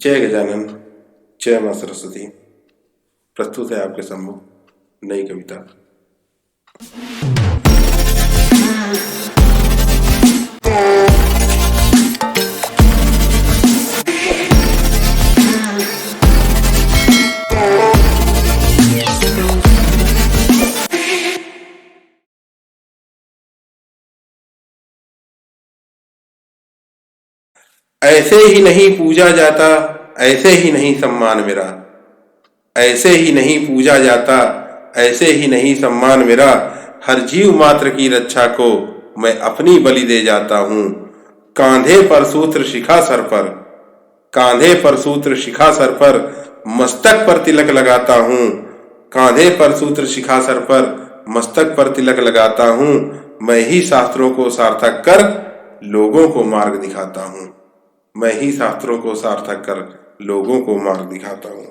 जय गजानन, जय मां सरस्वती। प्रस्तुत है आपके सम्मुख नई कविता। ऐसे ही नहीं पूजा जाता, ऐसे ही नहीं सम्मान मेरा। ऐसे ही नहीं पूजा जाता, ऐसे ही नहीं सम्मान मेरा। हर जीव मात्र की रक्षा को मैं अपनी बलि दे जाता हूँ। कांधे पर सूत्र शिखा सर पर, कांधे पर सूत्र शिखा सर पर, मस्तक पर तिलक लगाता हूँ। कांधे पर सूत्र शिखा सर पर, मस्तक पर तिलक लगाता हूँ। मैं ही शास्त्रों को सार्थक कर लोगों को मार्ग दिखाता हूँ। मैं ही शास्त्रों को सार्थक कर लोगों को मार्ग दिखाता हूं।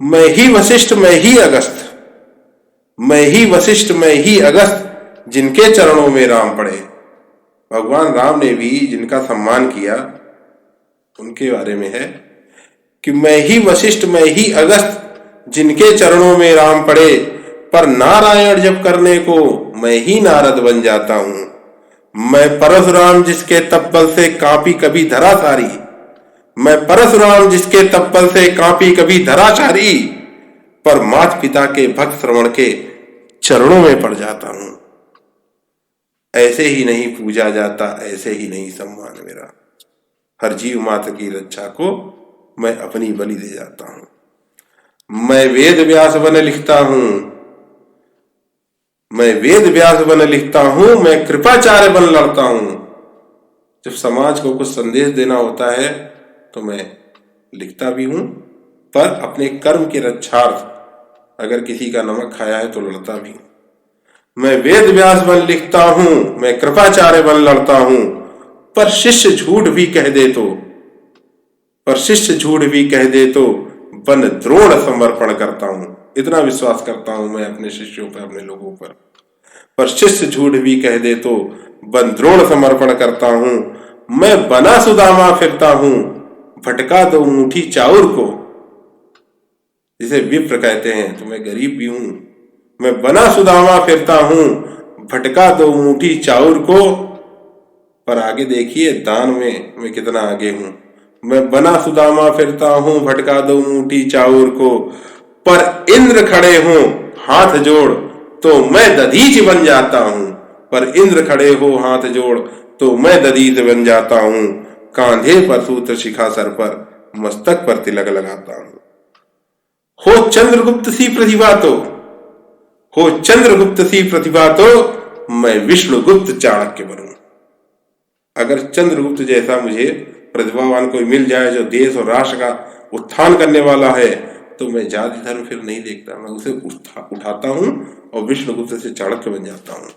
मैं ही वशिष्ठ, मैं ही अगस्त, मैं ही वशिष्ठ, मैं ही अगस्त, जिनके चरणों में राम पड़े। भगवान राम ने भी जिनका सम्मान किया उनके बारे में है कि मैं ही वशिष्ठ, मैं ही अगस्त, जिनके चरणों में राम पड़े। पर नारायण जप करने को मैं ही नारद बन जाता हूं। मैं परशुराम जिसके तप्पल से कांपी कभी धरा सारी, मैं परशुराम जिसके तप्पल से कांपी कभी धरा सारी। पर माता पिता के भक्त श्रवण के चरणों में पड़ जाता हूं। ऐसे ही नहीं पूजा जाता, ऐसे ही नहीं सम्मान मेरा। हर जीव मात्र की रक्षा को मैं अपनी बलि दे जाता हूं। मैं वेद व्यास बन लिखता हूं, मैं वेद व्यास बन लिखता हूं, मैं कृपाचार्य बन लड़ता हूं। जब समाज को कुछ संदेश देना होता है तो मैं लिखता भी हूं, पर अपने कर्म के रक्षार्थ अगर किसी का नमक खाया है तो लड़ता भी हूं। मैं वेद व्यास बन लिखता हूं, मैं कृपाचार्य बन लड़ता हूं। पर शिष्य झूठ भी कह दे तो, पर शिष्य झूठ भी कह दे तो बन द्रोण समर्पण करता हूं। इतना विश्वास करता हूं मैं अपने शिष्यों पर, अपने लोगों पर। पर शिष्य झूठ भी कह दे तो बन द्रोण समर्पण करता हूं। मैं बना सुदामा फिरता हूं, भटका दो मुट्ठी चाउर को। जिसे विप्र कहते हैं, तो मैं गरीब भी हूं। मैं बना सुदामा फिरता हूं, भटका दो मुट्ठी चाउर को। पर आगे देखिए दान में मैं कितना आगे हूं। मैं बना सुदामा फिरता हूं, भटका दो मुट्ठी चाउर को। पर इंद्र खड़े हों हाथ जोड़ तो मैं दधीच बन जाता हूं। पर इंद्र खड़े हो हाथ जोड़ तो मैं दधीच बन जाता हूं। कांधे पर सूत्र शिखा सर पर, मस्तक पर तिलक लगाता हूं। हो चंद्रगुप्त सी प्रतिभा तो, हो चंद्रगुप्त सी प्रतिभा तो मैं विष्णुगुप्त चाणक्य बनूं। अगर चंद्रगुप्त जैसा मुझे प्रतिभावान कोई मिल जाए जो देश और राष्ट्र का उत्थान करने वाला है, तो मैं जाति धर्म फिर नहीं देखता, मैं उसे उठाता हूं और विष्णुगुप्त से चाणक्य बन जाता हूं।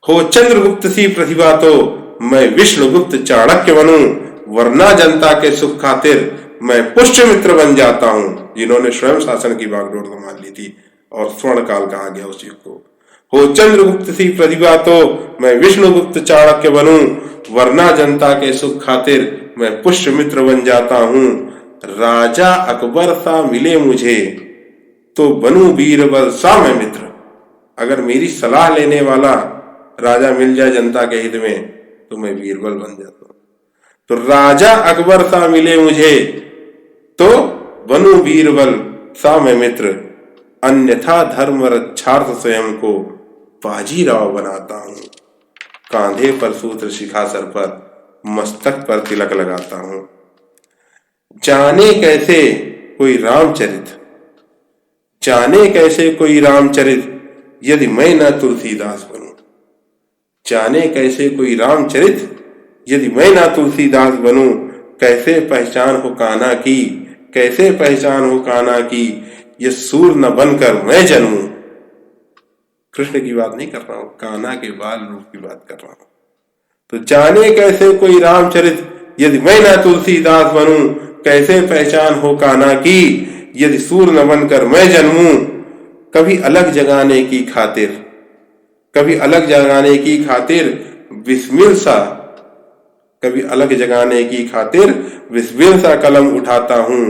हो चंद्रगुप्त सी प्रतिभा तो मैं विष्णुगुप्त चाणक्य बनूं। वरना जनता के सुख खातिर मैं पुष्यमित्र बन जाता हूं। जिन्होंने स्वयं शासन की बागडोर संभाल ली थी और स्वर्ण काल कहा गया उस युग को। हो चंद्रगुप्त सी प्रतिभा तो मैं विष्णुगुप्त चाणक्य बनूं। वरना जनता के सुख खातिर मैं पुष्यमित्र बन जाता हूं। राजा अकबर सा मिले मुझे तो बनूं बीरबल सा मैं मित्र। अगर मेरी सलाह लेने वाला राजा मिल जाए जनता के हित में तो मैं बीरबल बन जाता हूं। तो राजा अकबर सा मिले मुझे तो बनूं बीरबल सा मैं मित्र। अन्यथा धर्म रक्षार्थ स्वयं को बाजीराव बनाता हूं। कांधे पर सूत्र शिखा सर पर, मस्तक पर तिलक लगाता हूं। जाने कैसे कोई रामचरित, जाने कैसे कोई रामचरित, यदि मैं न तुलसीदास बनूं। जाने कैसे कोई रामचरित, यदि मैं न तुलसीदास बनूं। कैसे पहचान हो कान्हा की, कैसे पहचान हो कान्हा की, ये सूर न बनकर मैं जन्मूं। कृष्ण की बात नहीं कर रहा हूं, कान्हा के बाल रूप की बात कर रहा हूं। तो जाने कैसे कोई रामचरित, यदि मैं न तुलसीदास बनूं। कैसे पहचान हो कान्हा की, यदि सूर न बनकर मैं जन्मूं। कभी अलग जगाने की खातिर, कभी अलग जगाने की खातिर बिस्मिल सा कभी अलग जगाने की खातिर विस्विल सा कलम उठाता हूं,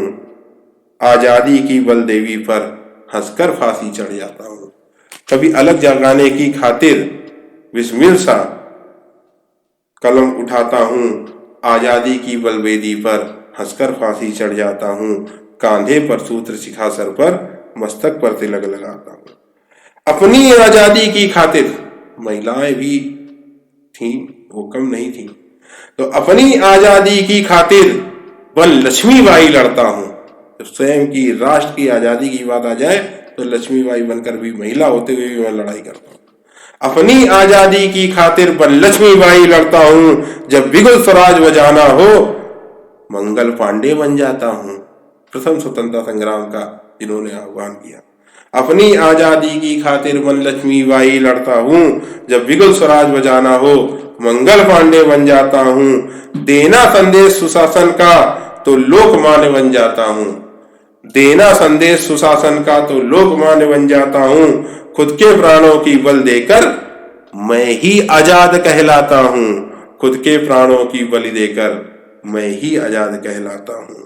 आजादी की बलदेवी पर हंसकर फांसी चढ़ जाता हूं। कभी अलग जगाने की खातिर विस्मिल सा कलम उठाता हूं, आजादी की बलवेदी पर हंसकर फांसी चढ़ जाता हूं। कांधे पर सूत्र शिखा सर पर मस्तक पर तिलक लगाता हूं। अपनी आजादी की खातिर महिलाएं भी थीं, वो कम नहीं थीं, तो अपनी आजादी की खातिर वन लक्ष्मीबाई लड़ता हूं। जब स्वयं की राष्ट्र की आजादी की बात आ जाए तो लक्ष्मीबाई बनकर भी, महिला होते हुए भी मैं लड़ाई करता हूं। अपनी आजादी की खातिर वन लक्ष्मीबाई लड़ता हूं। जब बिगुल स्वराज बजाना हो मंगल पांडे बन जाता हूं। प्रथम स्वतंत्रता संग्राम का जिन्होंने आह्वान किया। अपनी आजादी की खातिर वन लक्ष्मीबाई लड़ता हूं। जब बिगुल स्वराज बजाना हो मंगल पांडे बन जाता हूं। देना संदेश सुशासन का तो लोकमान्य बन जाता हूं। देना संदेश सुशासन का तो लोकमान्य बन जाता हूं। खुद के प्राणों की बल देकर मैं ही आजाद कहलाता हूं। खुद के प्राणों की बलि देकर मैं ही आजाद कहलाता हूं।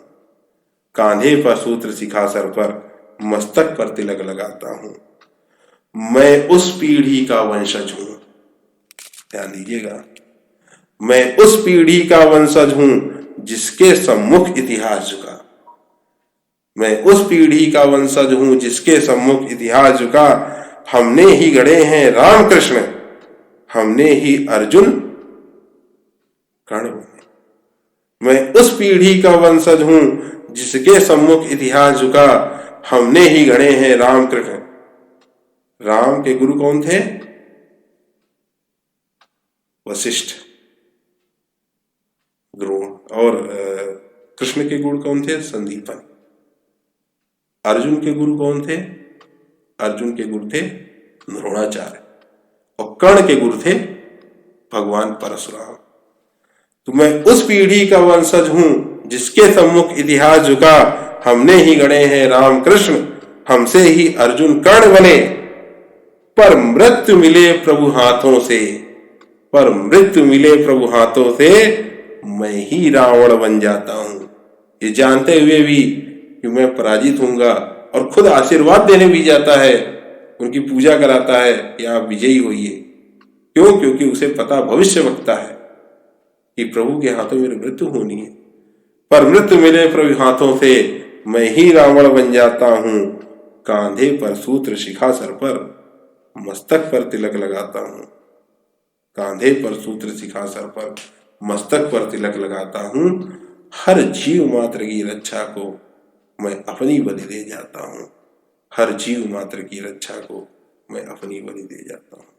कांधे पर सूत्र शिखा सर पर मस्तक पर तिलक लगाता हूं। मैं उस पीढ़ी का वंशज हूं, ध्यान दीजिएगा, मैं उस पीढ़ी का वंशज हूं जिसके सम्मुख इतिहास झुका। मैं उस पीढ़ी का वंशज हूं जिसके सम्मुख इतिहास झुका। हमने ही गढ़े हैं रामकृष्ण, हमने ही अर्जुन कर्ण बने। मैं उस पीढ़ी का वंशज हूं जिसके सम्मुख इतिहास झुका। हमने ही गढ़े हैं रामकृष्ण। राम के गुरु कौन थे? वशिष्ठ गुरु। और कृष्ण के गुरु कौन थे? संदीपन। अर्जुन के गुरु कौन थे? अर्जुन के गुरु थे द्रोणाचार्य। और कर्ण के गुरु थे भगवान परशुराम। तो मैं उस पीढ़ी का वंशज हूं जिसके सम्मुख इतिहास झुका। हमने ही गढ़े हैं रामकृष्ण, हमसे ही अर्जुन कर्ण बने। पर मृत्यु मिले प्रभु हाथों से, पर मृत्यु मिले प्रभु हाथों से मैं ही रावण बन जाता हूं। ये जानते हुए भी कि मैं पराजित होऊंगा, और खुद आशीर्वाद देने भी जाता है, उनकी पूजा कराता है कि आप विजयी होइए। क्यों? क्योंकि उसे पता, भविष्य वक्ता है कि प्रभु के हाथों मेरी मृत्यु होनी है। पर मृत्यु मिले प्रभु हाथों से मैं ही रावण बन जाता हूं। कांधे पर सूत्र शिखा सर पर मस्तक पर तिलक लगाता हूं। कांधे पर सूत्र शिखा सर पर मस्तक पर तिलक लगाता हूं। हर जीव मात्र की रक्षा को मैं अपनी बलि दे जाता हूं। हर जीव मात्र की रक्षा को मैं अपनी बलि दे जाता हूं।